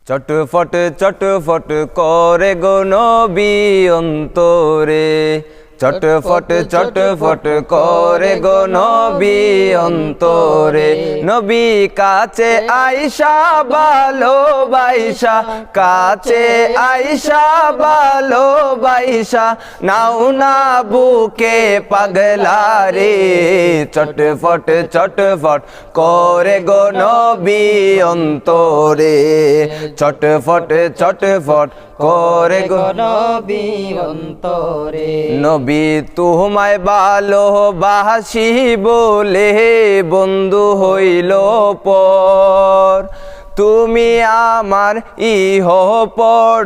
চটফট চটফট করে গো নবী অন্তরে, চটফট চটফট করে গো নবী অন্তরে। নবী কাছে আইসা ভালোবাইসা, কাছে আইসা ভালোবাইসা, নাও না বুকে পাগলা রে। চটফট চটফট করে গো নবী অন্তরে, চটফট চটফট করে গো নবী অন্তরে। নবী তোমায় ভালোবাসি বলে বন্ধু হইল পর, তুমি আমার ইহ পর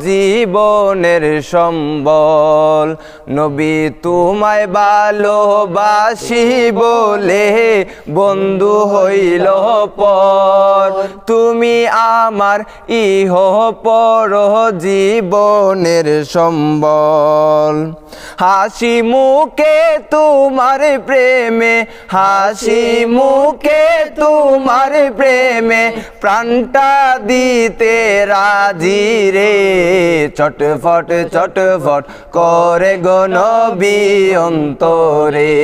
জীবনের সম্বল। নবী তোমায় ভালোবাসি বলে বন্ধু হইল পর, তুমি আমার ইহ পর জীবনের সম্বল। হাসি মুখে তোমার প্রেমে, হাসি মুখে তোমার প্রেমে, প্রাণটা দিতে রাজি রে। চটফট চটফট করে গো নবী অন্তরে,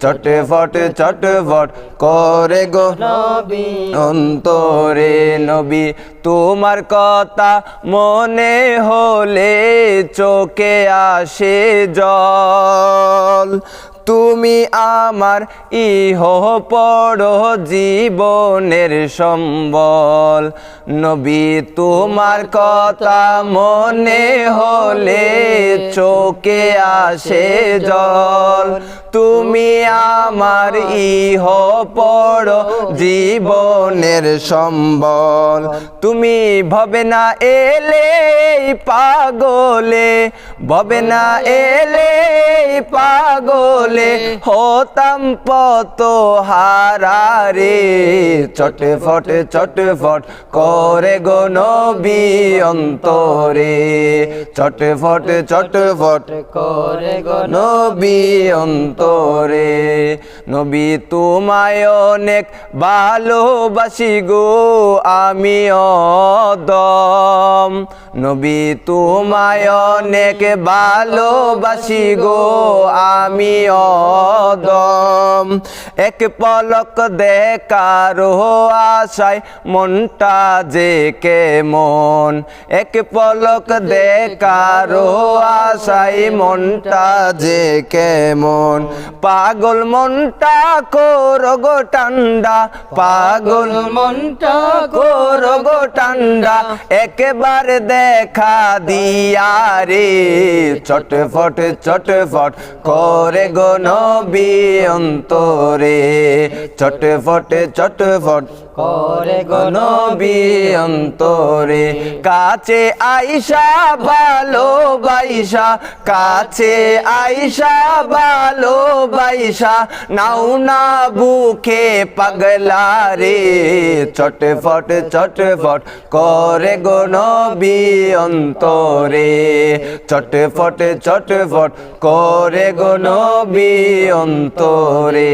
চটফট চটফট করে গো নবী অন্তরে। নবী তোমার কথা মনে হলে চোখে আসে জল, তুমি আমার ইহ পর জীবনের সম্বল। নবী তোমার কথা মনে হলে চোখে আসে জল, তুমি আমার ইহ পর জীবনের সম্বল। তুমি ভবে না এলে পাগলে, ভবে না এলে পাগলে, হতাম পত হারারে। চটফট চটফট করে গো নবী অন্তরে, চটফট চটফট করে গো নবী অন্তরে। নবী তোমায় অনেক ভালোবাসি গো আমি অদম, নবী তোমায় অনেক ভালোবাসি গো আমি অদম। এক পলক দেখার আশায় মনটা যে কেমন, এক পলক দেখার আশায় মনটা যে কেমন। পাগল মনটা করো গো ঠান্ডা, পাগল মনটা করো গো ঠান্ডা, একবার দেখা দিয়া রে। চটফট চটফট করে গো নবী অন্তরে, চটফট চটফট করে গো নবী অন্তরে। কাছে আইসা ভালোবাইসা, কাছে আইসা ভালোবাইসা, নাও না বুকে পাগলা রে। চটফট চটফট করে গো নবী অন্তরে, চটফট চটফট করে গো নবী অন্তরে।